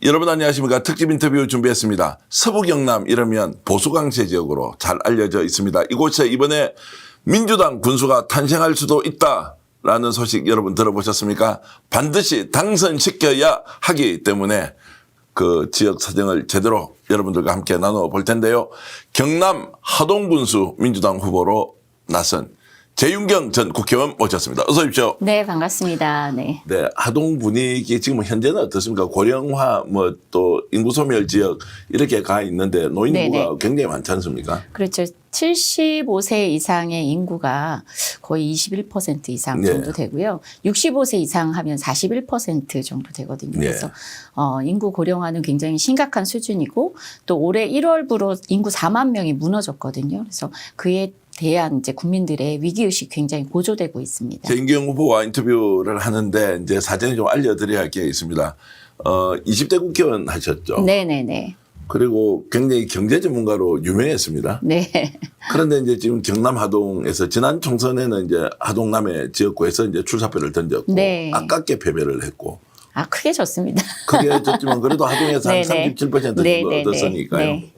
여러분 안녕하십니까. 특집 인터뷰 준비했습니다. 서부 경남 이러면 보수강세 지역으로 잘 알려져 있습니다. 이곳에 이번에 민주당 군수가 탄생할 수도 있다라는 소식 여러분 들어보셨습니까? 반드시 당선시켜야 하기 때문에 그 지역 사정을 제대로 여러분들과 함께 나눠볼 텐데요. 경남 하동 군수 민주당 후보로 나선 재윤경 전 국회의원 모셨습니다. 어서 오십시오. 네, 반갑습니다. 네. 네, 하동 분위기 지금 현재는 어떻습니까? 고령화 뭐 또 인구 소멸 지역 이렇게 가 있는데 노인 인구가 네네. 굉장히 많지 않습니까? 그렇죠. 75세 이상의 인구가 거의 21% 이상 네. 정도 되고요. 65세 이상 하면 41% 정도 되거든요. 네. 그래서 인구 고령화는 굉장히 심각한 수준이고 또 올해 1월부로 인구 4만 명이 무너졌거든요. 그래서 그에 대한 이제 국민들의 위기의식 굉장히 고조되고 있습니다. 재윤경 후보와 인터뷰를 하는데 이제 사전에 좀 알려드려야 할 게 있습니다. 20대 국회의원 하셨죠? 네네네. 그리고 굉장히 경제 전문가로 유명했습니다. 네. 그런데 이제 지금 경남 하동에서 지난 총선에는 이제 하동남의 지역구에서 이제 출사표를 던졌고 네. 아깝게 패배를 했고 아, 크게 졌습니다. 크게 졌지만 그래도 하동에서 한 네네. 37% 정도 네네네. 얻었으니까요. 네.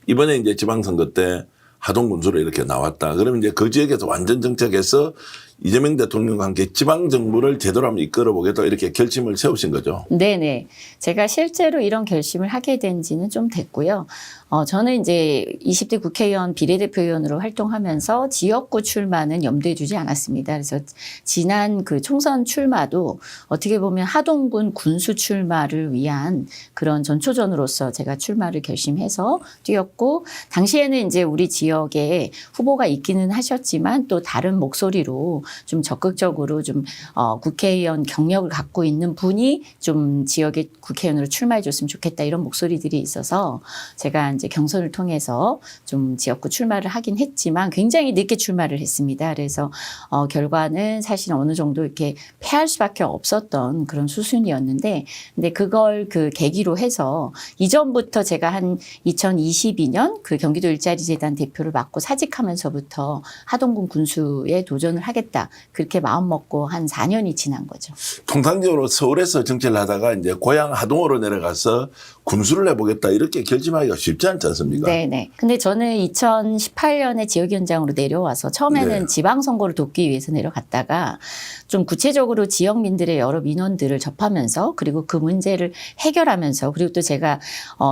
이번에 이제 지방선거 때 하동 군수로 이렇게 나왔다. 그러면 이제 그 지역에서 완전 정착해서 이재명 대통령과 함께 지방 정부를 제대로 한번 이끌어 보겠다 이렇게 결심을 세우신 거죠. 네네. 제가 실제로 이런 결심을 하게 된 지는 좀 됐고요. 저는 이제 20대 국회의원 비례대표 의원으로 활동하면서 지역구 출마는 염두에 두지 않았습니다. 그래서 지난 그 총선 출마도 어떻게 보면 하동군 군수 출마를 위한 그런 전초전으로서 제가 출마를 결심해서 뛰었고, 당시에는 이제 우리 지역에 후보가 있기는 하셨지만 또 다른 목소리로 좀 적극적으로 좀 국회의원 경력을 갖고 있는 분이 좀 지역의 국회의원으로 출마해 줬으면 좋겠다 이런 목소리들이 있어서 제가 이제 경선을 통해서 좀 지역구 출마를 하긴 했지만 굉장히 늦게 출마를 했습니다. 그래서 결과는 사실 어느 정도 이렇게 패할 수밖에 없었던 그런 수순이었는데, 근데 그걸 그 계기로 해서 이전부터 제가 한 2022년 그 경기도 일자리 재단 대표를 맡고 사직하면서부터 하동군 군수에 도전을 하겠다. 그렇게 마음 먹고 한 4년이 지난 거죠. 통상적으로 서울에서 정치를 하다가 이제 고향 하동으로 내려가서 군수를 해보겠다 이렇게 결심하기가 쉽지 않지 않습니까? 네네. 근데 저는 2018년에 지역위원장으로 내려와서 처음에는 네. 지방선거를 돕기 위해서 내려갔다가 좀 구체적으로 지역민들의 여러 민원들을 접하면서 그리고 그 문제를 해결하면서, 그리고 또 제가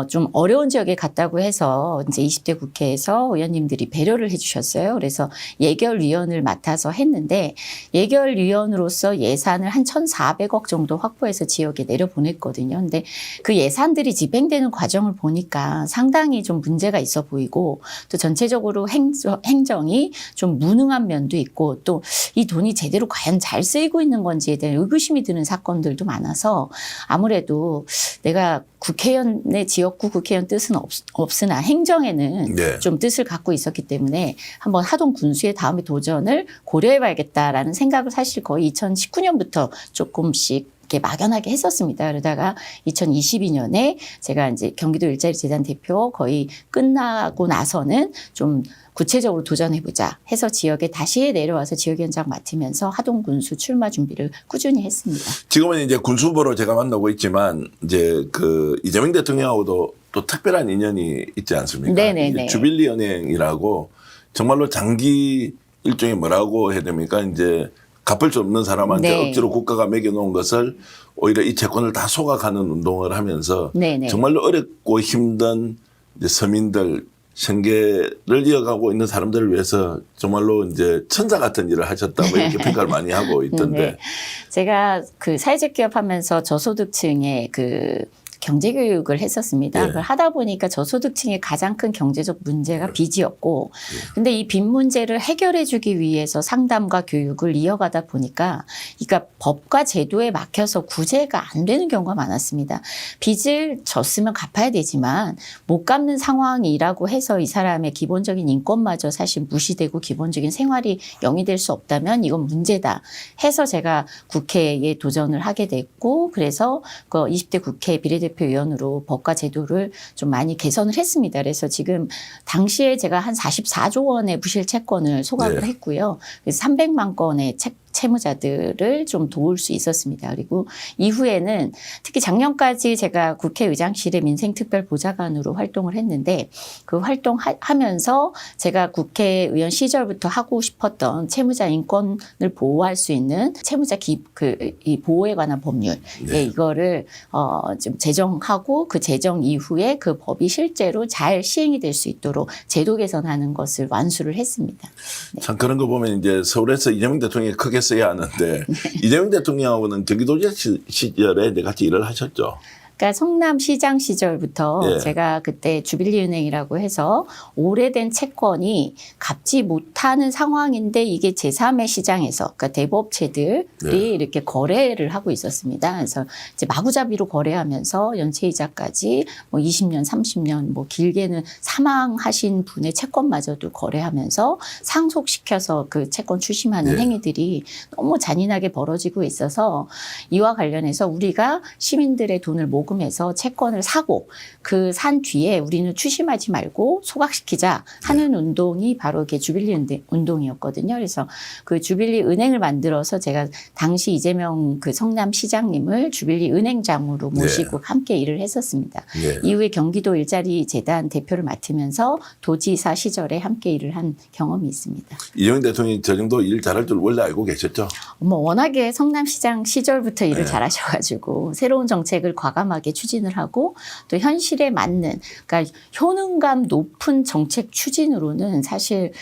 좀 어려운 지역에 갔다고 해서 이제 20대 국회에서 의원님들이 배려를 해주셨어요. 그래서 예결위원을 맡아서 했는데 예결위원으로서 예산을 한 1,400억 정도 확보해서 지역에 내려보냈거든요. 근데 그 예산들이 집행되는 과정을 보니까 상당히 좀 문제가 있어 보이고 또 전체적으로 행정이 좀 무능한 면도 있고 또 이 돈이 제대로 과연 잘 쓰이고 있는 건지에 대한 의구심이 드는 사건들도 많아서 아무래도 내가 국회의원의 지역구 국회의원 뜻은 없으나 행정에는 네. 좀 뜻을 갖고 있었기 때문에 한번 하동 군수의 다음에 도전을 고려해봐야겠다라는 생각을 사실 거의 2019년부터 조금씩 이렇게 막연하게 했었습니다. 그러다가 2022년에 제가 이제 경기도 일자리 재단 대표 거의 끝나고 나서는 좀 구체적으로 도전해보자 해서 지역에 다시 내려와서 지역위원장 맡으면서 하동 군수 출마 준비를 꾸준히 했습니다. 지금은 이제 군수 후보로 제가 만나고 있지만 이제 그 이재명 대통령하고도 또 특별한 인연이 있지 않습니까? 네네네. 주빌리 연행이라고 정말로 장기 일종의 뭐라고 해야 됩니까? 이제 갚을 수 없는 사람한테 네. 억지로 국가가 매겨놓은 것을 오히려 이 채권을 다 소각하는 운동을 하면서 네네. 정말로 어렵고 힘든 이제 서민들 생계를 이어가고 있는 사람들을 위해서 정말로 이제 천사 같은 일을 하셨다고 이렇게 평가를 많이 하고 있던데. 네. 제가 그 사회적 기업하면서 저소득층의 그 경제교육을 했었습니다. 네. 그걸 하다 보니까 저소득층의 가장 큰 경제적 문제가 빚이었고, 근데 이 빚 문제를 해결해 주기 위해서 상담과 교육을 이어가다 보니까, 그러니까 법과 제도에 막혀서 구제가 안 되는 경우가 많았습니다. 빚을 졌으면 갚아야 되지만 못 갚는 상황이라고 해서 이 사람의 기본적인 인권마저 사실 무시되고 기본적인 생활이 영위될 수 없다면 이건 문제다 해서 제가 국회에 도전을 하게 됐고, 그래서 그 20대 국회 비례대표 의원으로 법과 제도를 좀 많이 개선을 했습니다. 그래서 지금 당시에 제가 한 44조 원의 부실 채권을 소각을 네. 했고요. 그래서 300만 건의 채무자들을 좀 도울 수 있었습니다. 그리고 이후에는 특히 작년까지 제가 국회의장실의 민생특별보좌관으로 활동을 했는데 그 활동하면서 제가 국회의원 시절부터 하고 싶었던 채무자 인권을 보호할 수 있는 채무자 이 보호에 관한 법률 네. 이거를 좀 제정하고 그 제정 이후에 그 법이 실제로 잘 시행이 될 수 있도록 제도 개선하는 것을 완수를 했습니다. 참 그런 거 보면 이제 서울에서 이재명 대통령이 크게 써야 하는데 이재명 대통령하고는 경기도지사 시절에 같이 일을 하셨죠. 그러니까 성남시장 시절부터 예. 제가 그때 주빌리은행이라고 해서 오래된 채권이 갚지 못하는 상황인데 이게 제3의 시장에서 그러니까 대부업체들이 네. 이렇게 거래를 하고 있었습니다. 그래서 이제 마구잡이로 거래하면서 연체이자까지 뭐 20년, 30년 뭐 길게는 사망하신 분의 채권마저도 거래하면서 상속시켜서 그 채권 추심하는 예. 행위들이 너무 잔인하게 벌어지고 있어서 이와 관련해서 우리가 시민들의 돈을 모금해서 채권을 사고 그 산 뒤에 우리는 추심하지 말고 소각시키자 하는 운동이 바로 이게 주빌리 운동이었거든요. 그래서 그 주빌리 은행을 만들어서 제가 당시 이재명 그 성남시장님을 주빌리 은행장으로 모시고 함께 일을 했었습니다. 네. 이후에 경기도 일자리 재단 대표를 맡으면서 도지사 시절에 함께 일을 한 경험이 있습니다. 이재명 대통령이 저 정도 일 잘할 줄 원래 알고 계셨죠? 뭐 워낙에 성남시장 시절부터 일을 네. 잘하셔가지고 새로운 정책을 과감하게 추진을 하고 또 현실에 맞는 그러니까 효능감 높은 정책 추진으로는 사실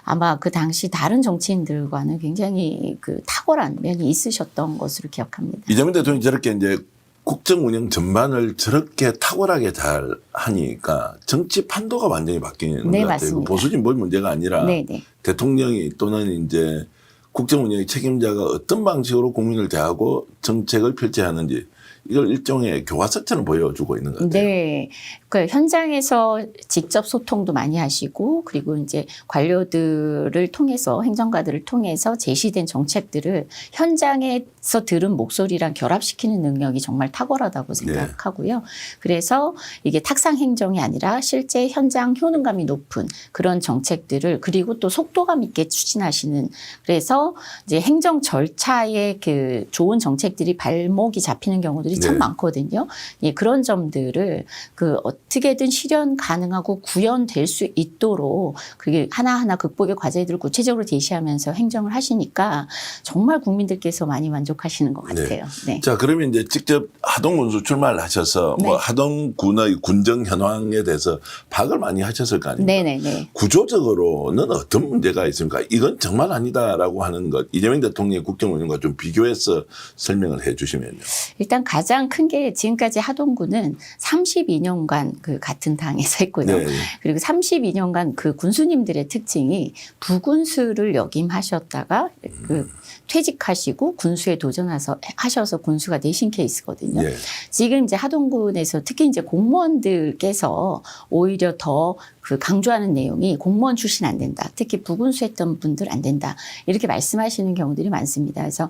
아마 그 당시 다른 정치인들과는 굉장히 그 탁월한 면이 있으셨던 것으로 기억합니다. 이재명 대통령이 저렇게 이제 국정 운영 전반을 저렇게 탁월하게 잘 하니까 정치 판도가 완전히 바뀌는 네, 것 같아요. 맞습니다. 보수진보의 문제가 아니라 네네. 대통령이 또는 이제 국정 운영의 책임자가 어떤 방식으로 국민을 대하고 정책을 펼쳐야 하는지 이걸 일종의 교과서처럼 보여주고 있는 것 같아요. 네. 그 현장에서 직접 소통도 많이 하시고 그리고 이제 관료들을 통해서 행정가들을 통해서 제시된 정책들을 현장에서 들은 목소리랑 결합시키는 능력이 정말 탁월하다고 생각하고요. 그래서 이게 탁상 행정이 아니라 실제 현장 효능감이 높은 그런 정책들을 그리고 또 속도감 있게 추진하시는 그래서 이제 행정 절차에 그 좋은 정책들이 발목이 잡히는 경우들이 참 네. 많거든요. 예, 그런 점들을 그 어떻게든 실현 가능하고 구현될 수 있도록 그게 하나하나 극복의 과제들을 구체적으로 제시하면서 행정을 하시니까 정말 국민들께서 많이 만족하시는 것 같아요. 네. 자, 그러면 이제 직접 하동군수 출마를 하셔서 네. 뭐 하동군의 군정 현황에 대해서 파악을 많이 하셨을 거 아닙니까? 네네네. 구조적으로는 어떤 문제가 있습니까? 이건 정말 아니다라고 하는 것 이재명 대통령의 국정 운영과 좀 비교해서 설명을 해 주시면요. 일단 가장 큰 게 지금까지 하동군은 32년간 그 같은 당에서 했고요. 네. 그리고 32년간 그 군수님들의 특징이 부군수를 역임하셨다가 그 퇴직하시고 군수에 도전하셔서 군수가 되신 케이스거든요. 네. 지금 이제 하동군에서 특히 이제 공무원들께서 오히려 더 그 강조하는 내용이 공무원 출신 안 된다. 특히 부군수 했던 분들 안 된다. 이렇게 말씀하시는 경우들이 많습니다. 그래서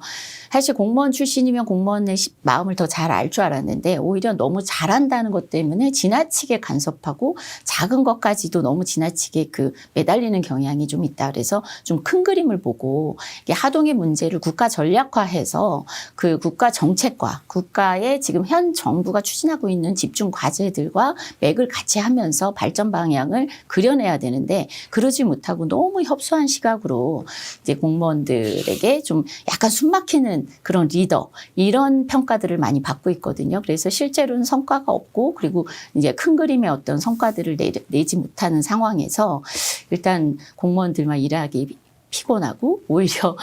사실 공무원 출신이면 공무원의 마음을 더 잘 알 줄 알았는데 오히려 너무 잘한다는 것 때문에 지나치게 간섭하고 작은 것까지도 너무 지나치게 그 매달리는 경향이 좀 있다. 그래서 좀 큰 그림을 보고 이게 하동의 문제를 국가 전략화해서 그 국가 정책과 국가의 지금 현 정부가 추진하고 있는 집중 과제들과 맥을 같이 하면서 발전 방향을 그려내야 되는데 그러지 못하고 너무 협소한 시각으로 이제 공무원들에게 좀 약간 숨막히는 그런 리더 이런 평가들을 많이 받고 있거든요. 그래서 실제로는 성과가 없고 그리고 이제 큰 그림의 어떤 성과들을 내지 못하는 상황에서 일단 공무원들만 일하기 피곤하고 오히려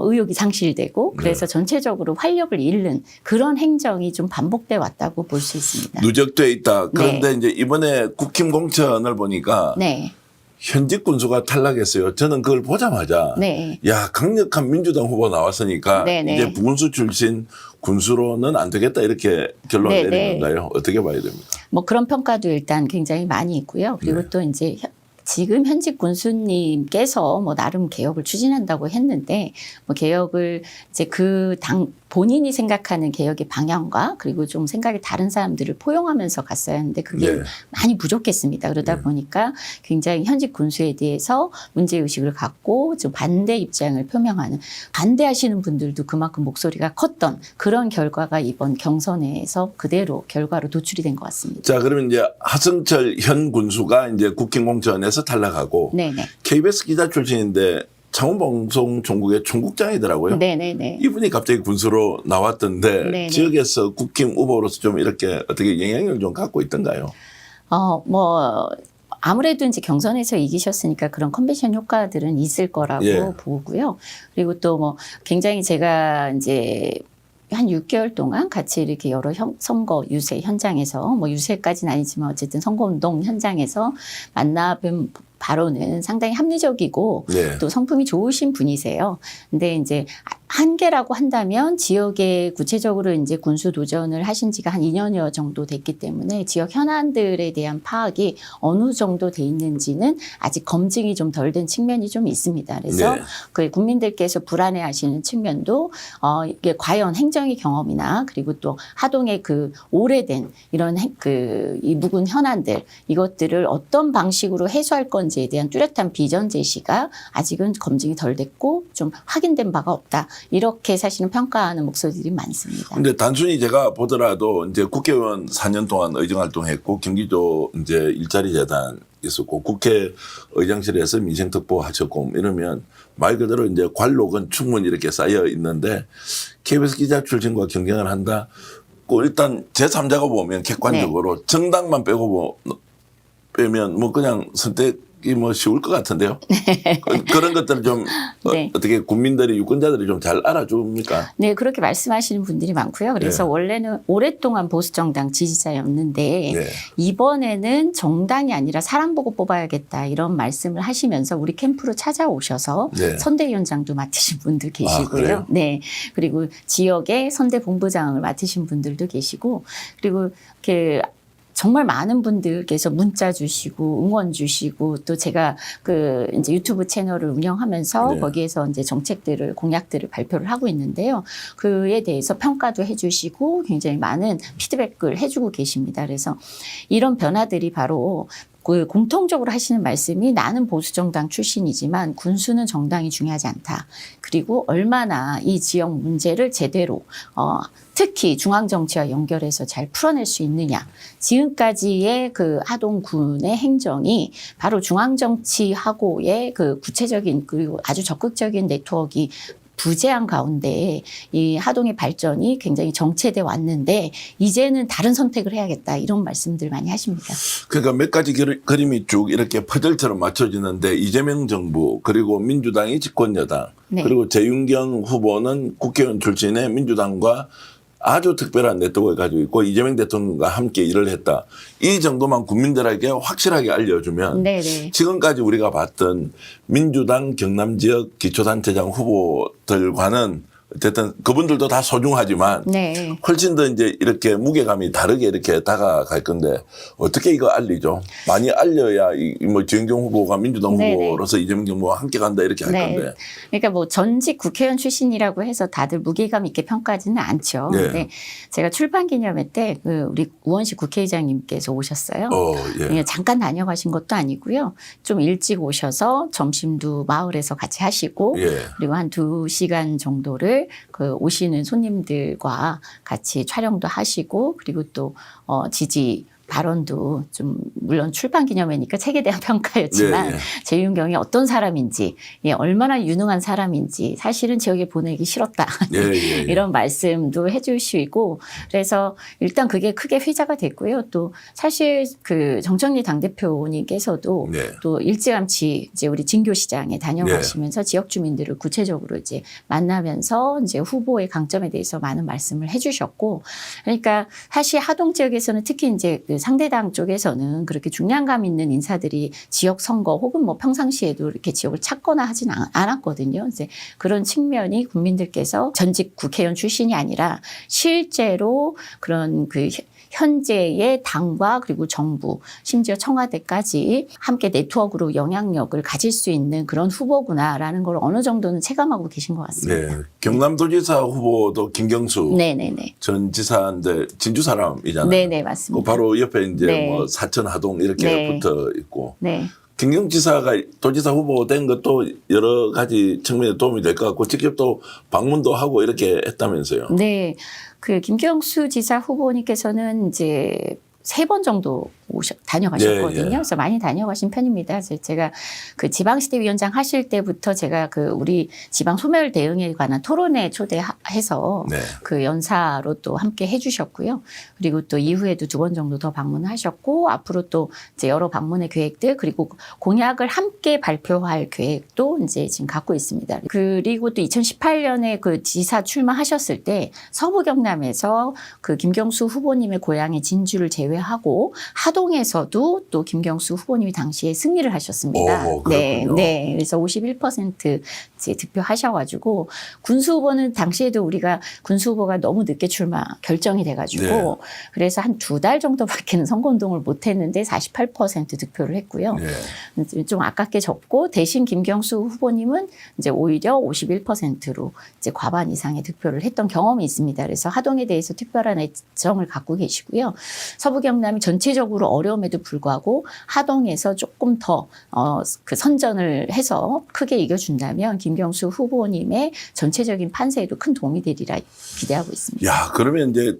의욕이 상실되고 그래서 전체적으로 활력을 잃는 그런 행정이 좀 반복돼 왔다고 볼 수 있습니다. 누적돼 있다. 그런데 네. 이제 이번에 국힘 공천을 보니까 네. 현직 군수가 탈락했어요. 저는 그걸 보자마자 네. 야 강력한 민주당 후보 나왔으니까 네네. 이제 부군수 출신 군수로는 안 되겠다 이렇게 결론 네네. 내린 건가요? 어떻게 봐야 됩니까? 뭐 그런 평가도 일단 굉장히 많이 있고요. 그리고 네. 또 이제 지금 현직 군수님께서 뭐 나름 개혁을 추진한다고 했는데 뭐 개혁을 이제 그 당 본인이 생각하는 개혁의 방향과 그리고 좀 생각이 다른 사람들을 포용하면서 갔어야 하는데 그게 네. 많이 부족했습니다. 그러다 보니까 굉장히 현직 군수에 대해서 문제의식을 갖고 좀 반대 입장을 표명하는, 반대하시는 분들도 그만큼 목소리가 컸던 그런 결과가 이번 경선에서 그대로 결과로 도출이 된 것 같습니다. 자, 그러면 이제 하승철 현 군수가 이제 국힘공천에서 탈락하고 네네. KBS 기자 출신인데 창원방송 종국의 총국장이더라고요. 네네네. 이분이 갑자기 군수로 나왔던데 네네. 지역에서 국힘 후보로서 좀 이렇게 어떻게 영향력을 좀 갖고 있던가요? 뭐 아무래도 이제 경선에서 이기셨으니까 그런 컨벤션 효과들은 있을 거라고 예. 보고요. 그리고 또 뭐 굉장히 제가 이제 한 6개월 동안 같이 이렇게 여러 선거 유세 현장에서 뭐 유세까지는 아니지만 어쨌든 선거운동 현장에서 만나뵌 바로는 상당히 합리적이고 네. 또 성품이 좋으신 분이세요. 근데 이제 한계라고 한다면 지역에 구체적으로 이제 군수 도전을 하신 지가 한 2년여 정도 됐기 때문에 지역 현안들에 대한 파악이 어느 정도 돼 있는지는 아직 검증이 좀 덜 된 측면이 좀 있습니다. 그래서 네. 그 국민들께서 불안해 하시는 측면도 이게 과연 행정의 경험이나 그리고 또 하동의 그 오래된 이런 이 묵은 현안들 이것들을 어떤 방식으로 해소할 건지에 대한 뚜렷한 비전 제시가 아직은 검증이 덜 됐고 좀 확인된 바가 없다. 이렇게 사실은 평가하는 목소리들이 많습니다. 근데 단순히 제가 보더라도 이제 국회의원 4년 동안 의정활동했고 경기도 이제 일자리 재단 있었고 국회 의장실에서 민생특보 하셨고 이러면 말 그대로 이제 관록은 충분히 이렇게 쌓여 있는데 KBS 기자 출신과 경쟁을 한다. 일단 제3자가 보면 객관적으로 정당만 빼면 뭐 그냥 선택이 뭐 쉬울 것 같은데요. 그런 것들을 좀 네. 어떻게 국민들이 유권자들이 좀 잘 알아줍니까? 네, 그렇게 말씀하시는 분들이 많고요. 그래서 네. 원래는 오랫동안 보수정당 지지자였는데 네. 이번에는 정당이 아니라 사람 보고 뽑아야겠다 이런 말씀을 하시면서 우리 캠프로 찾아오셔서 네. 선대위원장도 맡으신 분들 계시고요. 그래요? 네, 그리고 지역의 선대본부장을 맡으신 분들도 계시고 그리고 정말 많은 분들께서 문자 주시고 응원 주시고 또 제가 이제 유튜브 채널을 운영하면서 네. 거기에서 이제 정책들을 공약들을 발표를 하고 있는데요. 그에 대해서 평가도 해주시고 굉장히 많은 피드백을 해주고 계십니다. 그래서 이런 변화들이 바로 공통적으로 하시는 말씀이 나는 보수정당 출신이지만 군수는 정당이 중요하지 않다. 그리고 얼마나 이 지역 문제를 제대로 특히 중앙정치와 연결해서 잘 풀어낼 수 있느냐. 지금까지의 그 하동군의 행정이 바로 중앙정치하고의 그 구체적인 그리고 아주 적극적인 네트워크가 부재한 가운데 이 하동의 발전이 굉장히 정체돼 왔는데 이제는 다른 선택을 해야겠다 이런 말씀들 많이 하십니다. 그러니까 몇 가지 그림이 쭉 이렇게 퍼즐처럼 맞춰지는데 이재명 정부 그리고 민주당이 집권여당 네. 그리고 재윤경 후보는 국회의원 출신의 민주당과 아주 특별한 네트워크를 가지고 있고 이재명 대통령과 함께 일을 했다. 이 정도만 국민들에게 확실하게 알려주면 네네. 지금까지 우리가 봤던 민주당 경남 지역 기초단체장 후보들과는 어쨌든 그분들도 다 소중하지만 네. 훨씬 더 이제 이렇게 무게감이 다르게 이렇게 다가갈 건데 어떻게 이거 알리죠? 많이 알려야 뭐 지영정 후보가 민주당 네네. 후보로서 이재명 정부와 함께 간다 이렇게 할 네. 건데. 그러니까 뭐 전직 국회의원 출신이라고 해서 다들 무게감 있게 평가하지는 않죠. 네. 근데 제가 출판 기념회 때 우리 우원식 국회의장님께서 오셨어요. 예. 그냥 잠깐 다녀가신 것도 아니고요. 좀 일찍 오셔서 점심도 마을에서 같이 하시고 예. 그리고 한 2시간 정도를 오시는 손님들과 같이 촬영도 하시고 그리고 또 지지 발언도 좀 물론 출판 기념회니까 책에 대한 평가였지만 예, 예. 재윤경이 어떤 사람인지 얼마나 유능한 사람인지 사실은 지역에 보내기 싫었다. 예, 예. 이런 말씀도 해주시고 그래서 일단 그게 크게 회자가 됐고요. 또 사실 정청래 당대표님께서도 네. 또 일찌감치 이제 우리 진교시장에 다녀가시면서 지역 주민들을 구체적으로 이제 만나면서 이제 후보의 강점에 대해서 많은 말씀을 해주셨고 그러니까 사실 하동 지역에서는 특히 이제 상대당 쪽에서는 그렇게 중량감 있는 인사들이 지역 선거 혹은 뭐 평상시에도 이렇게 지역을 찾거나 하진 않았거든요. 이제 그런 측면이 국민들께서 전직 국회의원 출신이 아니라 실제로 그런 현재의 당과 그리고 정부, 심지어 청와대까지 함께 네트워크로 영향력을 가질 수 있는 그런 후보구나라는 걸 어느 정도는 체감하고 계신 것 같습니다. 네. 경남도지사 후보도 김경수 네네네. 전 지사인데 진주 사람이잖아요. 네네, 맞습니다. 그 바로 옆에 이제 네. 뭐 사천 하동 이렇게 네. 붙어 있고. 네. 김경수 지사가 도지사 후보 된 것도 여러 가지 측면에 도움이 될 것 같고 직접 또 방문도 하고 이렇게 했다면서요. 네. 그 김경수 지사 후보님께서는 이제 3번 정도 다녀가셨거든요. 예, 예. 그래서 많이 다녀가신 편입니다. 제가 그 지방시대위원장 하실 때부터 제가 그 우리 지방 소멸 대응에 관한 토론회 초대해서 네. 그 연사로 또 함께 해주셨고요. 그리고 또 이후에도 2번 정도 더 방문하셨고 앞으로 또 이제 여러 방문의 계획들 그리고 공약을 함께 발표할 계획도 이제 지금 갖고 있습니다. 그리고 또 2018년에 그 지사 출마하셨을 때 서부 경남에서 그 김경수 후보님의 고향의 진주를 제외하고 하동에서도 또 김경수 후보님이 당시에 승리를 하셨습니다. 오, 그렇군요. 네. 그래서 51% 이제 득표하셔가지고 군수 후보는 당시에도 우리가 군수 후보가 너무 늦게 출마 결정이 돼가지고 네. 그래서 한 2달 정도밖에는 선거운동을 못했는데 48% 득표를 했고요. 네. 좀 아깝게 졌고 대신 김경수 후보님은 이제 오히려 51%로 이제 과반 이상의 득표를 했던 경험이 있습니다. 그래서 하동에 대해서 특별한 애정을 갖고 계시고요. 서부 경남이 전체적으로 어려움에도 불구하고 하동에서 조금 더 그 선전을 해서 크게 이겨준다면 김경수 후보님의 전체적인 판세에도 큰 도움이 되리라 기대하고 있습니다. 야, 그러면 이제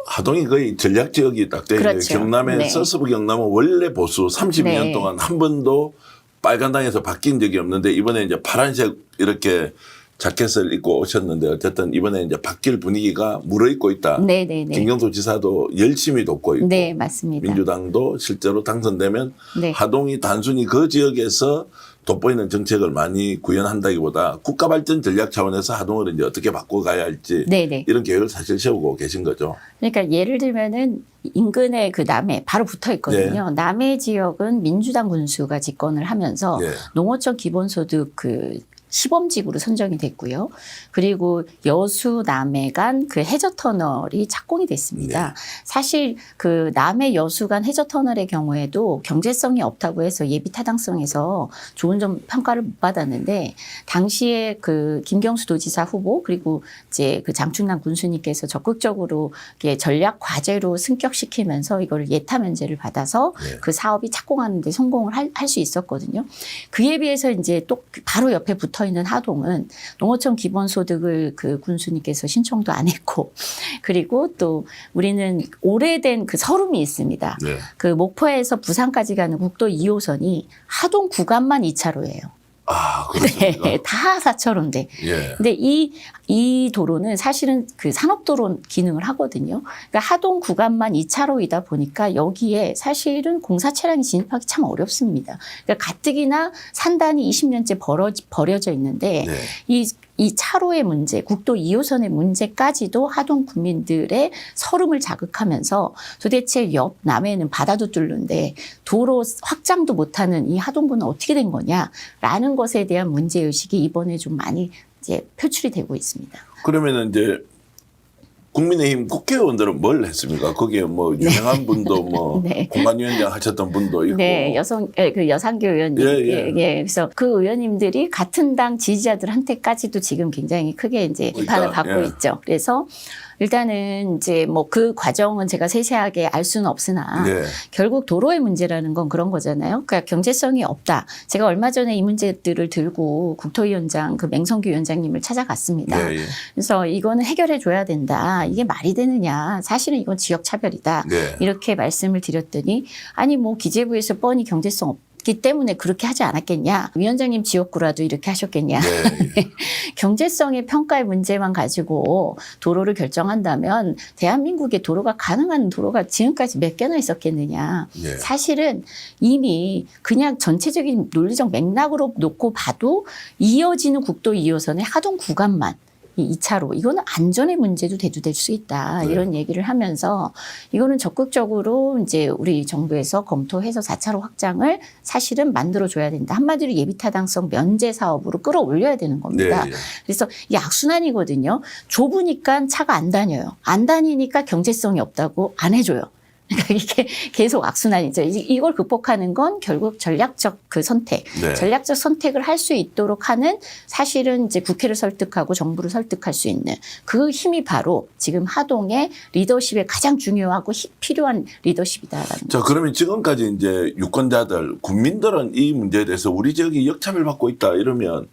하동이 거의 전략 지역이 딱 되어 있는데 그렇죠. 경남에서 네. 서부 경남은 원래 보수 32년 네. 동안 한 번도 빨간당에서 바뀐 적이 없는데 이번에 이제 파란색 이렇게 자켓을 입고 오셨는데 어쨌든 이번에 이제 바뀔 분위기가 물어있고 있다. 네네네. 김경수 지사도 열심히 돕고 있고 네, 맞습니다. 민주당도 실제로 당선되면 네. 하동이 단순히 그 지역에서 돋보이는 정책을 많이 구현한다기보다 국가 발전 전략 차원에서 하동을 이제 어떻게 바꿔가야 할지 네네. 이런 계획을 사실 세우고 계신 거죠. 그러니까 예를 들면은 인근에 그 남해 바로 붙어 있거든요. 남해 지역은 민주당 군수가 집권을 하면서 예. 농어촌 기본소득 그 시범지구로 선정이 됐고요. 그리고 여수 남해 간 그 해저터널이 착공이 됐습니다. 사실 그 남해 여수 간 해저터널의 경우에도 경제성이 없다고 해서 예비 타당성에서 좋은 점 평가를 못 받았는데 당시에 그 김경수 도지사 후보 그리고 이제 그 장충남 군수님께서 적극적으로 이게 전략 과제로 승격시키면서 이거를 예타 면제를 받아서 네. 그 사업이 착공하는 데 성공을 할 수 있었거든요. 그에 비해서 이제 또 바로 옆에 붙어 있는 하동은 농어촌 기본소득을 그 군수님께서 신청도 안 했고 그리고 또 우리는 오래된 그 서름이 있습니다. 네. 그 목포에서 부산까지 가는 국도 2호선이 하동 구간만 2차로예요. 아, 그렇습니까? 네, 다 4차로인데. 예. 근데 이 도로는 사실은 그 산업도로 기능을 하거든요. 그러니까 하동 구간만 2차로이다 보니까 여기에 사실은 공사 차량이 진입하기 참 어렵습니다. 그러니까 가뜩이나 산단이 20년째 버려져 있는데 네. 이 차로의 문제, 국도 2호선의 문제까지도 하동 국민들의 서름을 자극하면서 도대체 옆 남해는 바다도 뚫는데 도로 확장도 못하는 이 하동구는 어떻게 된 거냐라는 것에 대한 문제의식이 이번에 좀 많이 이제 표출이 되고 있습니다. 그러면은 이제 국민의힘 국회의원들은 뭘 했습니까? 거기에 뭐 유명한 분도 뭐 네. 공관위원장 하셨던 분도 있고. 네, 그 여상규 의원님. 예. 그래서 그 의원님들이 같은 당 지지자들한테까지도 지금 굉장히 크게 이제 비판을 받고 예. 있죠. 그래서 일단은 이제 뭐 그 과정은 제가 세세하게 알 수는 없으나 네. 결국 도로의 문제라는 건 그런 거잖아요. 그러니까 경제성이 없다. 제가 얼마 전에 이 문제들을 들고 국토위원장 그 맹성규 위원장님을 찾아갔습니다. 예, 예. 그래서 이거는 해결해 줘야 된다. 이게 말이 되느냐. 사실은 이건 지역 차별이다. 네. 이렇게 말씀을 드렸더니 아니 뭐 기재부에서 뻔히 경제성 없기 때문에 그렇게 하지 않았겠냐. 위원장님 지역구라도 이렇게 하셨겠냐. 네. 경제성의 평가의 문제만 가지고 도로를 결정한다면 대한민국에 도로가 가능한 도로가 지금까지 몇 개나 있었겠느냐. 네. 사실은 이미 그냥 전체적인 논리적 맥락으로 놓고 봐도 이어지는 국도 2호선의 하동 구간만 이 2차로 이거는 안전의 문제도 대두될 수 있다. 네. 이런 얘기를 하면서 이거는 적극적으로 이제 우리 정부에서 검토해서 4차로 확장을 사실은 만들어줘야 된다. 한마디로 예비타당성 면제 사업으로 끌어올려야 되는 겁니다. 네, 예. 그래서 이 악순환이거든요. 좁으니까 차가 안 다녀요. 안 다니니까 경제성이 없다고 안 해줘요. 그러니까 이게 계속 악순환이죠. 이걸 극복하는 건 결국 전략적 그 선택, 네. 전략적 선택을 할 수 있도록 하는 사실은 이제 국회를 설득하고 정부를 설득할 수 있는 그 힘이 바로 지금 하동의 리더십에 가장 중요하고 필요한 리더십이다라는 자, 그러면 지금까지 이제 유권자들, 국민들은 이 문제에 대해서 우리 지역이 역차별 받고 있다 이러면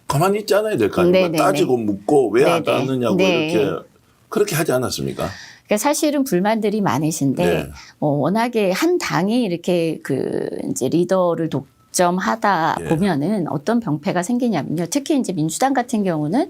가만히 있지 않아야 될 거 아닙니까? 네네네. 따지고 묻고 왜 안 네네. 따느냐고 네. 이렇게 그렇게 하지 않았습니까? 그러니까 사실은 불만들이 많으신데 네. 워낙에 한 당이 이렇게 그 이제 리더를 독점하다 예. 보면은 어떤 병폐가 생기냐면요. 특히 이제 민주당 같은 경우는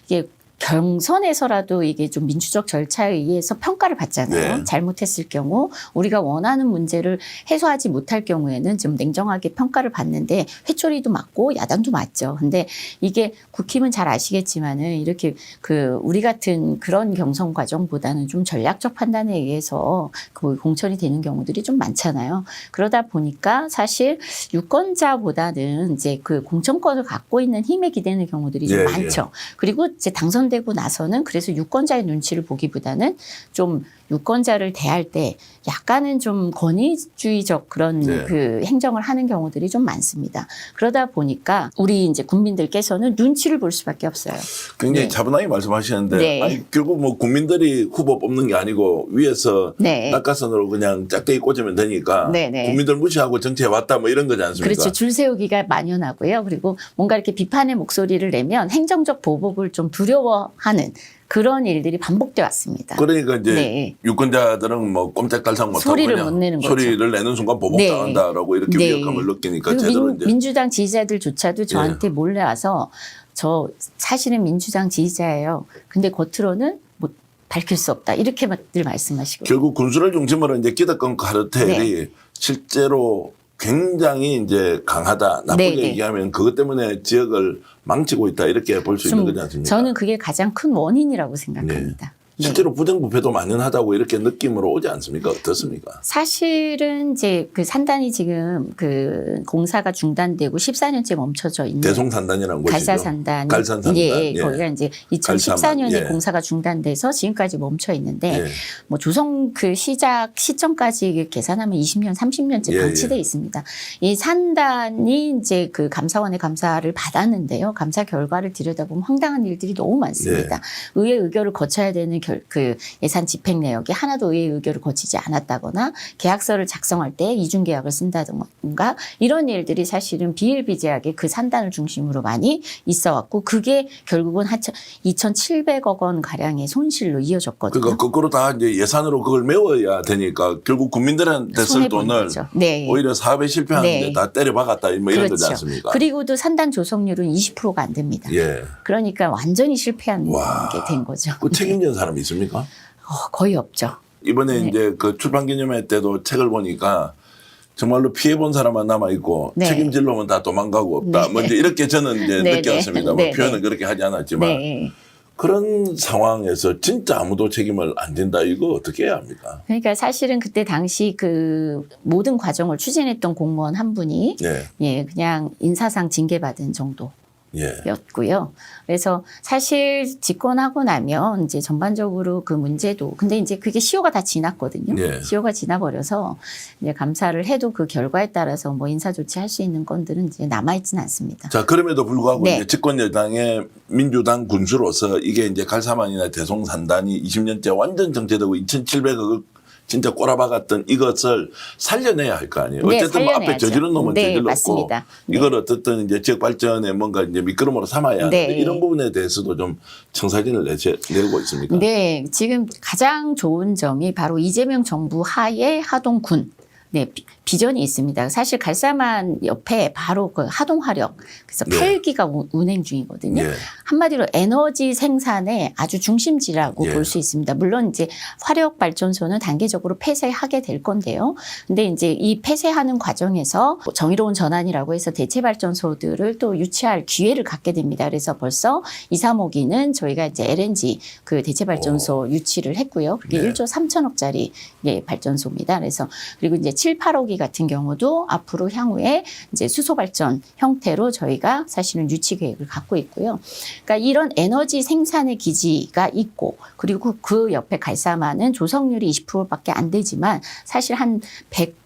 이게 경선에서라도 이게 좀 민주적 절차에 의해서 평가를 받잖아요. 네. 잘못했을 경우 우리가 원하는 문제를 해소하지 못할 경우에는 좀 냉정하게 평가를 받는데 회초리도 맞고 야당도 맞죠. 근데 이게 국힘은 잘 아시겠지만은 이렇게 그 우리 같은 그런 경선 과정보다는 좀 전략적 판단에 의해서 그 공천이 되는 경우들이 좀 많잖아요. 그러다 보니까 사실 유권자보다는 이제 그 공천권을 갖고 있는 힘에 기대는 경우들이 좀 예, 많죠. 그리고 이제 당선되고 나서는 그래서 유권자의 눈치를 보기보다는 좀 유권자를 대할 때 약간은 좀 권위주의적 그런 네. 그 행정을 하는 경우들이 좀 많습니다. 그러다 보니까 우리 이제 국민들께서는 눈치를 볼 수밖에 없어요. 굉장히 네. 차분하게 말씀하시는데 네. 아니, 결국 뭐 국민들이 후보 뽑는 게 아니고 위에서 네. 낙하산으로 그냥 짝대기 꽂으면 되니까 네네. 국민들 무시하고 정치해 왔다 뭐 이런 거지 않습니까? 그렇죠. 줄 세우기가 만연하고요. 그리고 뭔가 이렇게 비판의 목소리를 내면 행정적 보복을 좀 두려워하는 그런 일들이 반복돼 왔습니다. 그러니까 이제 네. 유권자들은 뭐 꼼짝달싹 못하고 소리를 그냥 못 내는 거죠. 소리를 내는 순간 보복당한다라고 이렇게 네. 위협감을 느끼니까 그리고 제대로 이제 민주당 지지자들조차도 저한테 예. 몰래 와서 저 사실은 민주당 지지자예요. 근데 겉으로는 뭐 밝힐 수 없다. 이렇게 늘 말씀하시고. 결국 군수를 중심으로 이제 기득권 카르텔이 네. 실제로 굉장히 이제 강하다. 나쁘게 네, 네. 얘기하면 그것 때문에 지역을 망치고 있다. 이렇게 볼 수 있는 거지 않습니까? 저는 그게 가장 큰 원인이라고 생각합니다. 네. 실제로 부정부패도 만연하다고 이렇게 느낌으로 오지 않습니까? 어떻습니까? 사실은 이제 그 산단이 지금 그 공사가 중단되고 14년째 멈춰져 있는 대송산단이라는 곳이죠. 갈사산단. 갈산산단. 예, 예. 거기가 이제 2014년에 예. 공사가 중단돼서 지금까지 멈춰 있는데 예. 뭐 조성 그 시작 시점까지 계산하면 20년, 30년째 예, 방치돼 예. 있습니다. 이 산단이 이제 그 감사원의 감사를 받았는데요. 감사 결과를 들여다보면 황당한 일들이 너무 많습니다. 예. 의회 의결을 거쳐야 되는 그 예산 집행 내역이 하나도 의회 의결을 거치지 않았다거나 계약서를 작성할 때 이중 계약을 쓴다든가 이런 일들이 사실은 비일비재하게 그 산단을 중심으로 많이 있어왔고 그게 결국은 2,700억 원 가량의 손실로 이어졌거든요. 그러니까 거꾸로 다 이제 예산으로 그걸 메워야 되니까 결국 국민들한테 쓸 손해보는 돈을 거죠. 네. 오히려 사업에 실패하는데 네. 다 때려박았다 뭐 이런 거지 그렇죠. 않습니까? 그리고도 산단 조성률은 20%가 안 됩니다. 예. 그러니까 완전히 실패한 와. 게 된 거죠. 그 책임진 사람이 있습니까? 거의 없죠. 이번에 네. 이제 그 출판 기념회 때도 책을 보니까 정말로 피해 본 사람만 남아 있고 네. 책임질 놈은 다 도망가고 없다. 네. 뭐 이제 이렇게 저는 이제 네, 느꼈습니다. 네. 뭐 네, 표현은 네. 그렇게 하지 않았지만 네. 그런 상황에서 진짜 아무도 책임을 안 진다. 이거 어떻게 해야 합니까? 그러니까 사실은 그때 당시 그 모든 과정을 추진했던 공무원 한 분이 예, 예, 그냥 인사상 징계받은 정도. 예, 였고요. 그래서 사실 집권하고 나면 이제 전반적으로 그 문제도 근데 이제 그게 시효가 다 지났거든요. 예. 시효가 지나버려서 이제 감사를 해도 그 결과에 따라서 뭐 인사 조치할 수 있는 건들은 이제 남아 있지는 않습니다. 자, 그럼에도 불구하고 네. 이제 집권 여당의 민주당 군수로서 이게 이제 갈사만이나 대송산단이 20년째 완전 정체되고 2,700억을 진짜 꼬라박았던 이것을 살려내야 할 거 아니에요. 네, 어쨌든 뭐 앞에 살려내야죠. 저지른 놈은 네, 저질렀고 맞습니다. 네. 이걸 어쨌든 이제 지역 발전에 뭔가 이제 미끄럼으로 삼아야 하는데 네. 이런 부분에 대해서도 좀 청사진을 내고 있습니까? 네, 지금 가장 좋은 점이 바로 이재명 정부 하에 하동군. 네, 비전이 있습니다. 사실 갈사만 옆에 바로 그 하동화력, 그래서 네. 8기가 운행 중이거든요. 예. 한마디로 에너지 생산의 아주 중심지라고 예. 볼 수 있습니다. 물론 이제 화력 발전소는 단계적으로 폐쇄하게 될 건데요. 근데 이제 이 폐쇄하는 과정에서 정의로운 전환이라고 해서 대체 발전소들을 또 유치할 기회를 갖게 됩니다. 그래서 벌써 2, 3호기는 저희가 이제 LNG 그 대체 발전소 유치를 했고요. 그게 네. 1조 3천억짜리 예, 발전소입니다. 그래서 그리고 이제 7, 8호기가 같은 경우도 앞으로 향후에 이제 수소 발전 형태로 저희가 사실은 유치 계획을 갖고 있고요. 그러니까 이런 에너지 생산의 기지가 있고 그리고 그 옆에 갈사마는 조성률이 20%밖에 안 되지만 사실 한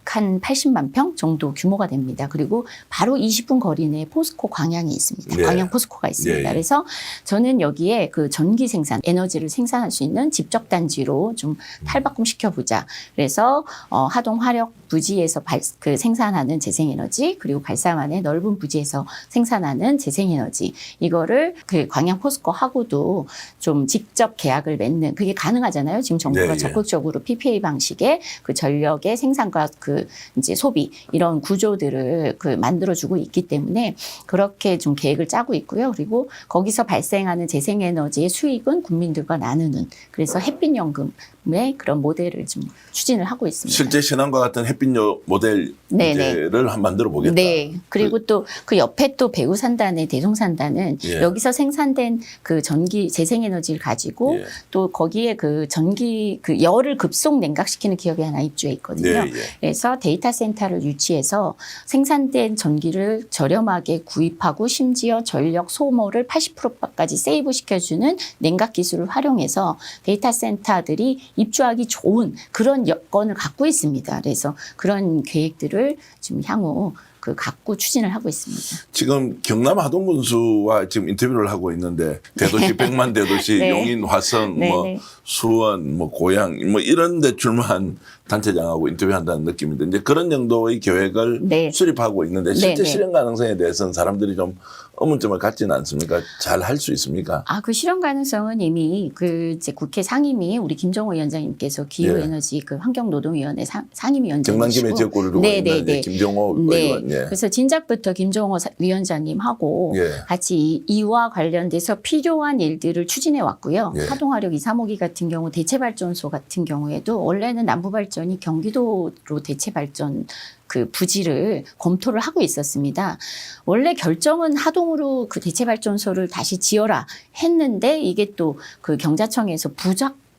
80만 평 정도 규모가 됩니다. 그리고 바로 20분 거리 내에 포스코 광양이 있습니다. 네. 광양 포스코가 있습니다. 예, 예. 그래서 저는 여기에 그 전기 생산, 에너지를 생산할 수 있는 집적 단지로 좀 탈바꿈 시켜보자. 그래서 하동 화력 부지에서 그 생산하는 재생에너지 그리고 발사만의 넓은 부지에서 생산하는 재생에너지 이거를 그 광양 포스코하고도 좀 직접 계약을 맺는 그게 가능하잖아요. 지금 정부가 네, 예. 적극적으로 PPA 방식의 그 전력의 생산과 그 이제 소비 이런 구조들을 그 만들어주고 있기 때문에 그렇게 좀 계획을 짜고 있고요. 그리고 거기서 발생하는 재생에너지의 수익은 국민들과 나누는 그래서 햇빛연금의 그런 모델을 좀 추진을 하고 있습니다. 실제 신안과 같은 햇빛 모델 네네. 를 한번 만들어 보겠다. 네. 그리고 또 그 옆에 또 배우산단의 대송산단은 예. 여기서 생산된 그 전기 재생에너지를 가지고 예. 또 거기에 그 전기 그 열을 급속 냉각시키는 기업이 하나 입주해 있거든요. 네, 예. 그래서 데이터 센터를 유치해서 생산된 전기를 저렴하게 구입하고 심지어 전력 소모를 80%까지 세이브 시켜주는 냉각 기술을 활용해서 데이터 센터들이 입주하기 좋은 그런 여건을 갖고 있습니다. 그래서 그런 계획들을 지금 향후 그 갖고 추진을 하고 있습니다. 지금 경남 하동군수와 지금 인터뷰를 하고 있는데 대도시 백만 대도시 네. 용인 화성 네, 뭐 네. 수원 뭐 고양 뭐 이런 데 출마한 단체장하고 인터뷰한다는 느낌인데 이제 그런 정도의 계획을 네. 수립하고 있는데 실제 네, 네. 실현 가능성에 대해서는 사람들이 좀 의문점을 갖지는 않습니까? 잘 할 수 있습니까? 그 실현 가능성은 이미 그 이제 국회 상임위 우리 김정호 위원장님께서 기후에너지 그 환경노동위원회 상임위원장이시고 경남김해 지역구를 두고 네, 있는 네, 이제 네. 김종호 네. 의원. 예. 그래서 진작부터 김정호 위원장님하고 예. 같이 이와 관련돼서 필요한 일들을 추진해 왔고요. 예. 하동화력 2, 3호기 같은 경우 대체발전소 같은 경우에도 원래는 남부발전이 경기도로 대체발전 그 부지를 검토를 하고 있었습니다. 원래 결정은 하동으로 그 대체발전소를 다시 지어라 했는데 이게 또 그 경자청에서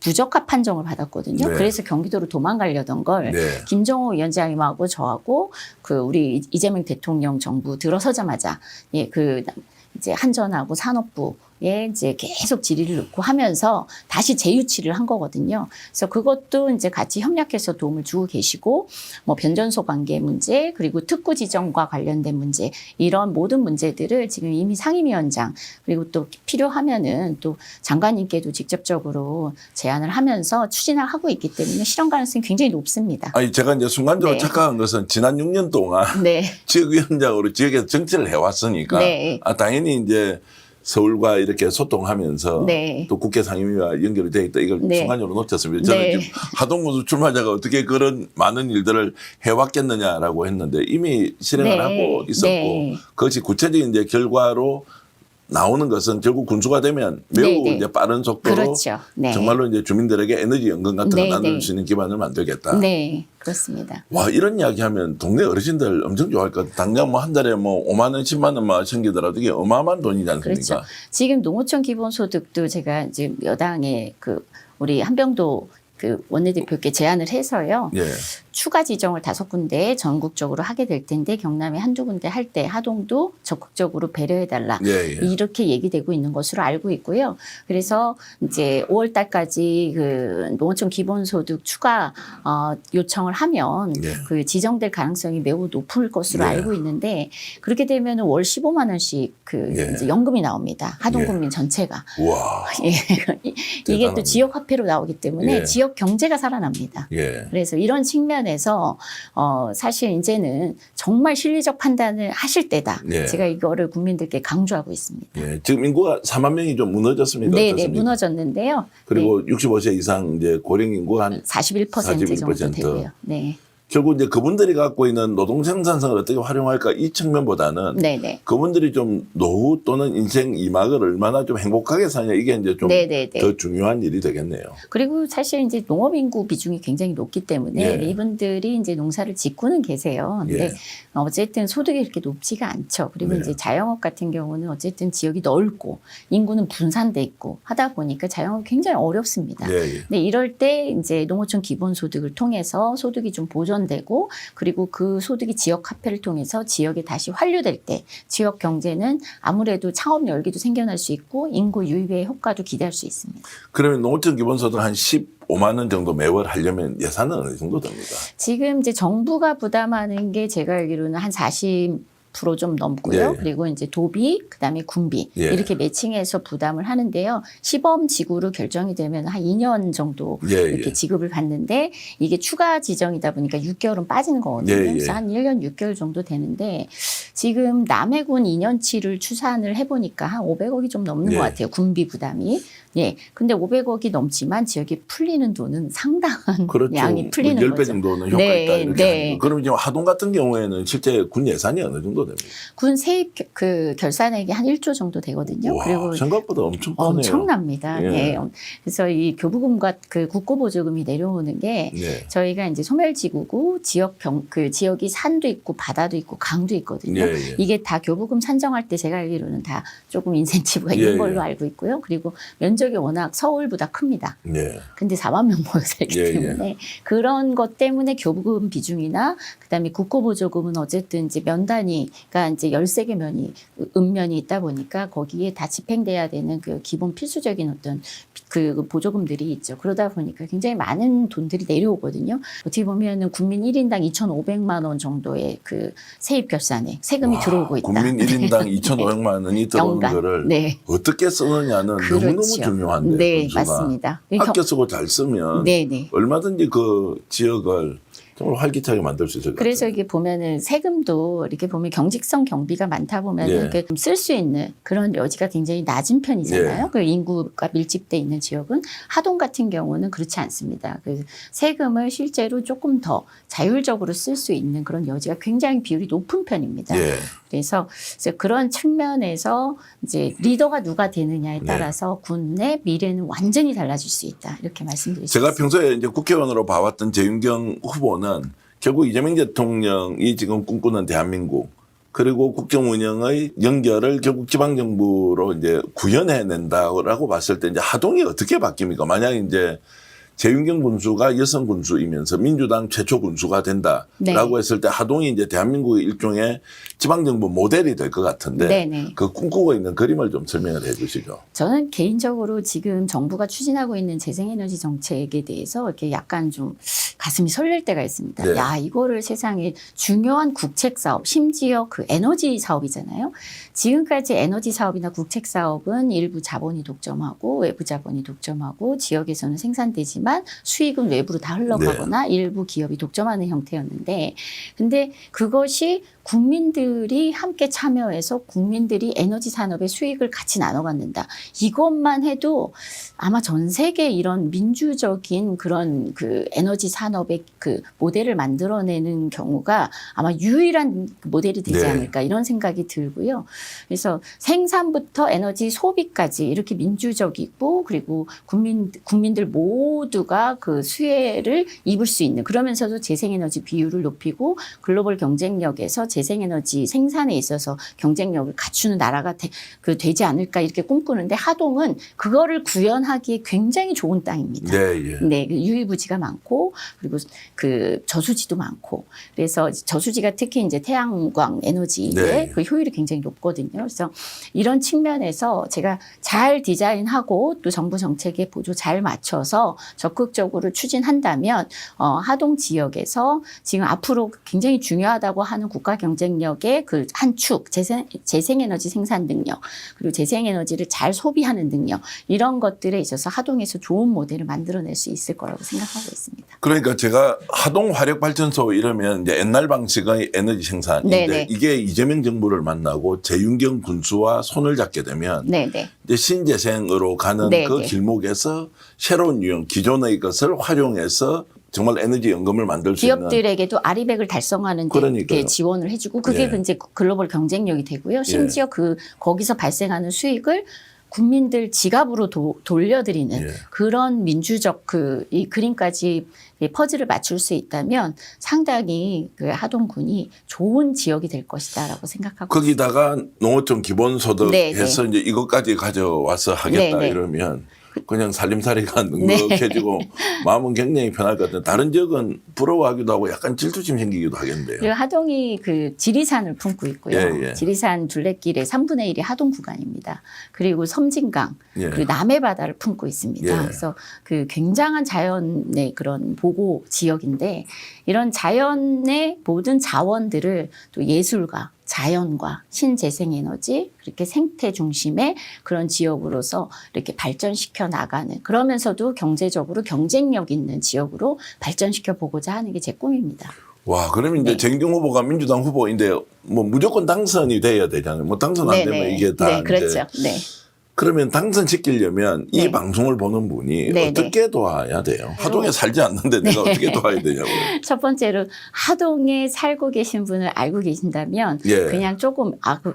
부적합 판정을 받았거든요. 네. 그래서 경기도로 도망가려던 걸 네. 김정호 위원장님하고 저하고 그 우리 이재명 대통령 정부 들어서자마자 그 이제 한전하고 산업부에 이제 계속 질의를 넣고 하면서 다시 재유치를 한 거거든요. 그래서 그것도 이제 같이 협력해서 도움을 주고 계시고 뭐 변전소 관계 문제 그리고 특구 지정과 관련된 문제 이런 모든 문제들을 지금 이미 상임위원장 그리고 또 필요하면은 또 장관님께도 직접적으로 제안을 하면서 추진을 하고 있기 때문에 실현 가능성이 굉장히 높습니다. 아니 제가 이제 순간적으로 네. 착각한 것은 지난 6년 동안 네. 지역위원장으로 지역에서 정치를 해왔으니까 네. 당연히 이제 서울과 이렇게 소통하면서 네. 또 국회 상임위와 연결이 돼 있다. 이걸 네. 순간적으로 놓쳤습니다. 저는 네. 지금 하동군수 출마자가 어떻게 그런 많은 일들을 해왔겠느냐라고 했는데 이미 실행을 네. 하고 있었고 네. 그것이 구체적인 이제 결과로 나오는 것은 결국 군수가 되면 매우 네, 네. 이제 빠른 속도로 그렇죠. 네. 정말로 이제 주민들에게 에너지 연금 같은 네, 걸 나눌 네. 수 있는 기반을 만들겠다. 네, 그렇습니다. 와 이런 이야기 하면 동네 어르신들 엄청 좋아할 것 같아요. 당장 뭐 한 달에 뭐 5만 원, 10만 원만 챙기더라도 이게 어마어마한 돈이지 않습니까? 그렇죠. 지금 농어촌 기본소득도 제가 이제 여당에 그 우리 한병도 그 원내대표께 제안을 해서요. 예. 추가 지정을 5군데 전국적으로 하게 될 텐데 경남에 한두 군데 할 때 하동도 적극적으로 배려해달라. 예, 예. 이렇게 얘기되고 있는 것으로 알고 있고요. 그래서 이제 5월 달까지 그 농어촌 기본소득 추가 요청을 하면 예. 그 지정될 가능성이 매우 높을 것으로 네. 알고 있는데 그렇게 되면 월 15만 원씩 그 예. 이제 연금이 나옵니다. 하동 예. 국민 전체가. 와. 예. 이게 대단합니다. 또 지역 화폐로 나오기 때문에 예. 지역 경제가 살아납니다. 예. 그래서 이런 측면에서 사실 이제는 정말 실리적 판단을 하실 때다. 예. 제가 이거를 국민들께 강조하고 있습니다. 예. 지금 인구가 4만 명이 좀 무너졌습니까? 네, 네, 어떻습니까? 무너졌는데요. 그리고 65세 이상 이제 고령 인구가 한 41% 정도 41%. 되고요. 네. 결국 이제 그분들이 갖고 있는 노동 생산성을 어떻게 활용할까 이 측면보다는 네, 네. 그분들이 좀 노후 또는 인생 이막을 얼마나 좀 행복하게 사냐 이게 이제 좀 네, 네, 네. 더 중요한 일이 되겠네요. 그리고 사실 이제 농업 인구 비중이 굉장히 높기 때문에 예. 이분들이 이제 농사를 짓고는 계세요. 근데 예. 어쨌든 소득이 이렇게 높지가 않죠. 그리고 네. 이제 자영업 같은 경우는 어쨌든 지역이 넓고 인구는 분산돼 있고 하다 보니까 자영업 굉장히 어렵습니다. 예, 예. 근데 이럴 때 이제 농어촌 기본소득을 통해서 소득이 좀 보존 보존되고 그리고 그 소득이 지역 화폐를 통해서 지역에 다시 환류될 때 지역 경제는 아무래도 창업 열기도 생겨날 수 있고 인구 유입의 효과도 기대할 수 있습니다. 그러면 농어촌 기본소득 한 15만 원 정도 매월 하려면 예산은 어느 정도 됩니까? 지금 이제 정부가 부담하는 게 제가 알기로는 한 40% 좀 넘고요. 예. 그리고 이제 도비, 그다음에 군비 예. 이렇게 매칭해서 부담을 하는데요. 시범 지구로 결정이 되면 한 2년 정도 예, 이렇게 예. 지급을 받는데 이게 추가 지정이다 보니까 6개월은 빠지는 거거든요. 예, 예. 그래서 한 1년 6개월 정도 되는데 지금 남해군 2년치를 추산을 해보니까 한 500억이 좀 넘는 예. 것 같아요. 군비 부담이. 예. 근데 500억이 넘지만 지역에 풀리는 돈은 상당한 그렇죠. 양이 풀리는 10배 거죠. 정도는 효과 네, 있다 이렇게 네. 하는 거. 그럼 지금 하동 같은 경우에는 실제 군 예산이 어느 정도 됩니까? 군 세입 그 결산액이 한 1조 정도 되거든요. 와, 그리고 생각보다 엄청 크네요. 엄청납니다. 예. 예. 그래서 이 교부금과 그 국고보조금이 내려오는 게 네. 저희가 이제 소멸지구고 그 지역이 산도 있고 바다도 있고 강도 있거든요. 예, 예. 이게 다 교부금 산정할 때 제가 알기로는 다 조금 인센티브가 있는 예, 걸로 예. 알고 있고요. 그리고 면적이 워낙 서울보다 큽니다. 네. 근데 4만 명 모여 살기 예, 때문에 그런 것 때문에 교부금 비중이나 그다음에 국고보조금은 어쨌든 이제 면 단위가 이제 13개 면이 읍면이 있다 보니까 거기에 다 집행돼야 되는 그 기본 필수적인 어떤 그 보조금들이 있죠. 그러다 보니까 굉장히 많은 돈들이 내려오거든요. 어떻게 보면은 국민 1인당 2,500만 원 정도의 그 세입 결산에 세금이 와, 들어오고 있다. 국민 1인당 2,500만 원이 들어오는 연간. 거를 네. 어떻게 쓰느냐는 그렇죠. 너무너무 중요한데 네, 군수가. 맞습니다. 아껴 쓰고 잘 쓰면 네네. 얼마든지 그 지역을 정말 활기차게 만들 수 있을 것 그래서 같아요. 이게 보면은 세금도 이렇게 보면 경직성 경비가 많다 보면 예. 이렇게 쓸 수 있는 그런 여지가 굉장히 낮은 편이잖아요. 예. 그 인구가 밀집돼 있는 지역은 하동 같은 경우는 그렇지 않습니다. 그 세금을 실제로 조금 더 자율적으로 쓸 수 있는 그런 여지가 굉장히 비율이 높은 편입니다. 예. 그래서 그런 측면에서 이제 리더가 누가 되느냐에 따라서 군의 미래는 완전히 달라질 수 있다. 이렇게 말씀드릴 수 제가 있습니다. 평소에 이제 국회의원으로 봐왔던 재윤경 후보는 결국 이재명 대통령이 지금 꿈꾸는 대한민국 그리고 국정 운영의 연결을 결국 지방정부로 이제 구현해낸다라고 봤을 때 이제 하동이 어떻게 바뀝니까? 만약 이제 재윤경 군수가 여성 군수이면서 민주당 최초 군수가 된다라고 네. 했을 때 하동이 이제 대한민국의 일종의 지방정부 모델이 될 것 같은데 네네. 그 꿈꾸고 있는 그림을 좀 설명을 해 주시죠. 저는 개인적으로 지금 정부가 추진하고 있는 재생에너지 정책에 대해서 이렇게 약간 좀 가슴이 설렐 때가 있습니다. 네. 야, 이거를 세상에 중요한 국책 사업, 심지어 그 에너지 사업이잖아요. 지금까지 에너지 사업이나 국책 사업은 일부 자본이 독점하고 외부 자본이 독점하고 지역에서는 생산되지만 수익은 외부로 다 흘러가거나 일부 기업이 독점하는 형태였는데 근데 그것이 국민들이 함께 참여해서 국민들이 에너지 산업의 수익을 같이 나눠 갖는다. 이것만 해도 아마 전 세계 이런 민주적인 그런 그 에너지 산업의 그 모델을 만들어내는 경우가 아마 유일한 모델이 되지 네. 않을까 이런 생각이 들고요. 그래서 생산부터 에너지 소비까지 이렇게 민주적이고 그리고 국민들 모두가 그 수혜를 입을 수 있는 그러면서도 재생에너지 비율을 높이고 글로벌 경쟁력에서 재생에너지 생산에 있어서 경쟁력을 갖추는 나라가 되지 않을까 이렇게 꿈꾸는데 하동은 그거를 구현하기에 굉장히 좋은 땅입니다. 네, 예. 네, 그 유이부지가 많고 그리고 그 저수지도 많고 그래서 저수지가 특히 이제 태양광 에너지의 네. 그 효율이 굉장히 높거든요. 그래서 이런 측면에서 제가 잘 디자인하고 또 정부 정책에 보조 잘 맞춰서 적극적으로 추진한다면 하동 지역에서 지금 앞으로 굉장히 중요하다고 하는 국가 경쟁력의 그 한 축, 재생에너지 생산 능력, 그리고 재생에너지를 잘 소비하는 능력, 이런 것들에 있어서 하동에서 좋은 모델을 만들어낼 수 있을 거라고 생각하고 있습니다. 그러니까 제가 하동 화력발전소 이러면 이제 옛날 방식의 에너지 생산인데 네네. 이게 이재명 정부를 만나고 재윤경 군수와 손을 잡게 되면 네네. 이제 신재생으로 가는 네네. 그 길목에서 새로운 유형, 기존의 것을 활용해서 정말 에너지 연금을 만들 수 있는 기업들에게도 아리백을 달성하는 데 그러니까요. 지원을 해주고 그게 예. 이제 글로벌 경쟁력이 되고요. 심지어 거기서 발생하는 수익을 국민들 지갑으로 돌려드리는 예. 그런 민주적 이 그림까지 퍼즐을 맞출 수 있다면 상당히 그 하동군이 좋은 지역이 될 것이다라고 생각하고 거기다가 농어촌 기본소득 네, 해서 이제 이것까지 가져와서 하겠다 네, 네. 이러면 그냥 살림살이가 넉넉해지고 마음은 굉장히 편할 것 같아요. 다른 지역은 부러워하기도 하고 약간 질투심 생기기도 하겠는데요. 그리고 하동이 그 지리산을 품고 있고요. 예, 예. 지리산 둘레길의 3분의 1이 하동 구간입니다. 그리고 섬진강, 예. 그리고 남해 바다를 품고 있습니다. 예. 그래서 그 굉장한 자연의 그런 보고 지역인데 이런 자연의 모든 자원들을 또 예술과 자연과 신재생에너지 그렇게 생태 중심의 그런 지역으로서 이렇게 발전시켜 나가는 그러면서도 경제적으로 경쟁력 있는 지역으로 발전시켜 보고자 하는 게 제 꿈입니다. 와, 그러면 이제 네. 정경 후보가 민주당 후보인데 뭐 무조건 당선이 돼야 되잖아요. 뭐 당선 안 되면 이게 다 네, 그렇죠. 이제 네. 그러면 당선시키려면 이 네. 방송을 보는 분이 네, 어떻게 도와야 돼요? 하동에 살지 않는데 내가 어떻게 도와야 되냐고요. 첫 번째로 하동에 살고 계신 분을 알고 계신다면 예. 그냥 조금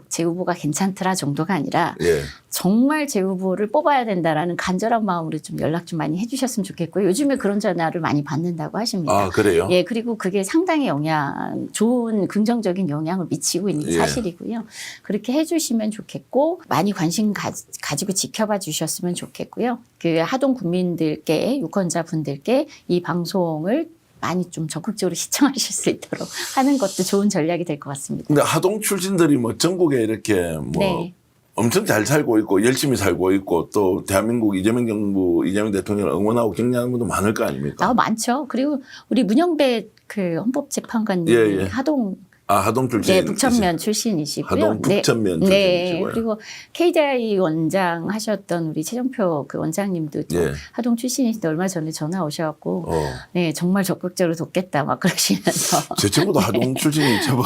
제 후보가 괜찮더라 정도가 아니라 예. 정말 제 후보를 뽑아야 된다라는 간절한 마음으로 좀 연락 좀 많이 해주셨으면 좋겠고요. 요즘에 그런 전화를 많이 받는다고 하십니다. 아, 그래요? 예, 그리고 그게 상당히 좋은 긍정적인 영향을 미치고 있는 게 예. 사실이고요. 그렇게 해주시면 좋겠고 많이 관심 가지고 지켜봐 주셨으면 좋겠고요. 그 하동 국민들께 유권자 분들께 이 방송을 많이 좀 적극적으로 시청하실 수 있도록 하는 것도 좋은 전략이 될 것 같습니다. 근데 하동 출신들이 뭐 전국에 이렇게 뭐 네. 엄청 잘 살고 있고 열심히 살고 있고 또 대한민국 이재명 정부 이재명 대통령을 응원하고 격려하는 분도 많을 거 아닙니까? 많죠. 그리고 우리 문영배 그 헌법재판관님 예, 예. 하동 출신. 네, 북천면 출신이시고요. 하동 북천면 네. 출신이시고요. 그리고 KDI 원장 하셨던 우리 최정표 그 원장님도 또 예. 하동 출신이신데 얼마 전에 전화 오셔갖고 어. 네 정말 적극적으로 돕겠다 막 그러시면서 제 친구도 하동 출신이 제법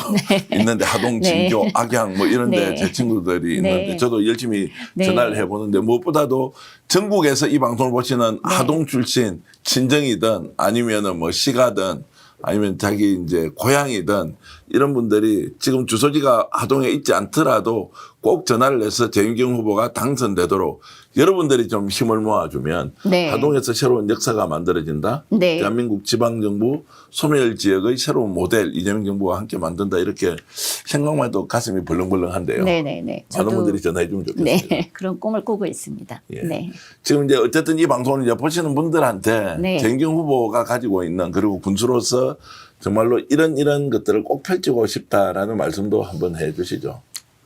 있는데 하동, 네. 진교, 악양 뭐 이런데 네. 제 친구들이 있는데 네. 저도 열심히 네. 전화를 해보는데 무엇보다도 전국에서 이 방송을 보시는 네. 하동 출신 친정이든 아니면은 뭐 시가든 아니면 자기 이제 고향이든 이런 분들이 지금 주소지가 하동에 있지 않더라도 꼭 전화를 해서 재윤경 후보가 당선되도록 여러분들이 좀 힘을 모아주면 네. 하동에서 새로운 역사가 만들어진다. 네. 대한민국 지방정부 소멸 지역의 새로운 모델 이재명 정부와 함께 만든다. 이렇게 생각만 해도 가슴이 벌렁벌렁한데요. 네네네. 많은 분들이 전화해 주면 좋겠습니다. 네 그런 꿈을 꾸고 있습니다. 예. 네. 지금 이제 어쨌든 이 방송을 이제 보시는 분들한테 네. 재윤경 후보가 가지고 있는 그리고 군수로서 정말로 이런 것들을 꼭 펼치고 싶다라는 말씀도 한번 해 주시죠.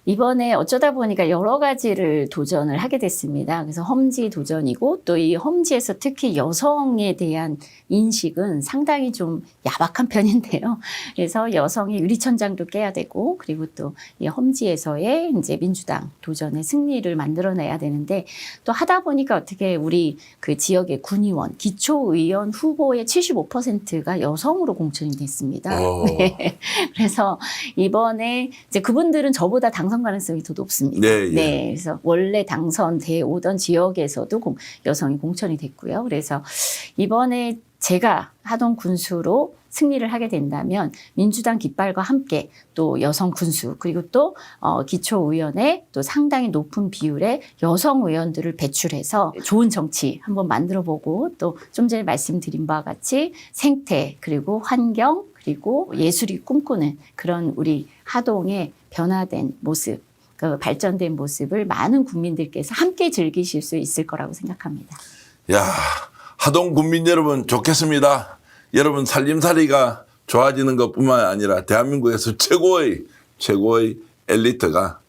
이번에 어쩌다 보니까 여러 가지를 도전을 하게 됐습니다. 그래서 험지 도전이고 또 이 험지에서 특히 여성에 대한 인식은 상당히 좀 야박한 편인데요. 그래서 여성의 유리천장도 깨야 되고 그리고 또 이 험지에서의 이제 민주당 도전의 승리를 만들어내야 되는데 또 하다 보니까 어떻게 우리 그 지역의 군의원, 기초의원 후보의 75%가 여성으로 공천이 됐습니다. 네. 그래서 이번에 이제 그분들은 저보다 당선 가능성이 더 높습니다. 네, 예. 그래서 원래 당선돼 오던 지역에서도 여성이 공천이 됐고요. 그래서 이번에 제가 하동 군수로 승리를 하게 된다면 민주당 깃발과 함께 또 여성 군수 그리고 또 기초의원의 또 상당히 높은 비율의 여성 의원들을 배출해서 좋은 정치 한번 만들어보고 또 좀 전에 말씀드린 바와 같이 생태 그리고 환경 그리고 예술이 꿈꾸는 그런 우리 하동의 변화된 모습 그 발전된 모습을 많은 국민들께서 함께 즐기실 수 있을 거라고 생각합니다. 야, 하동 국민 여러분 좋겠습니다. 여러분 살림살이가 좋아지는 것뿐만 아니라 대한민국에서 최고의 엘리트가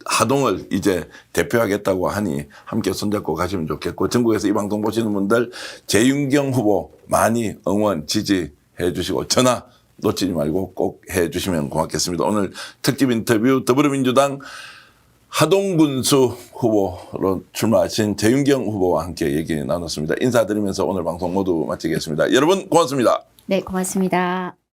하동을 이제 대표하겠다고 하니 함께 손잡고 가시면 좋겠고 전국에서 이 방송 보시는 분들 재윤경 후보 많이 응원 지지해 주시고 전화 놓치지 말고 꼭 해 주시면 고맙겠습니다. 오늘 특집 인터뷰 더불어민주당 하동군수 후보로 출마하신 재윤경 후보와 함께 얘기 나눴습니다. 인사드리면서 오늘 방송 모두 마치겠습니다. 여러분 고맙습니다. 네, 고맙습니다.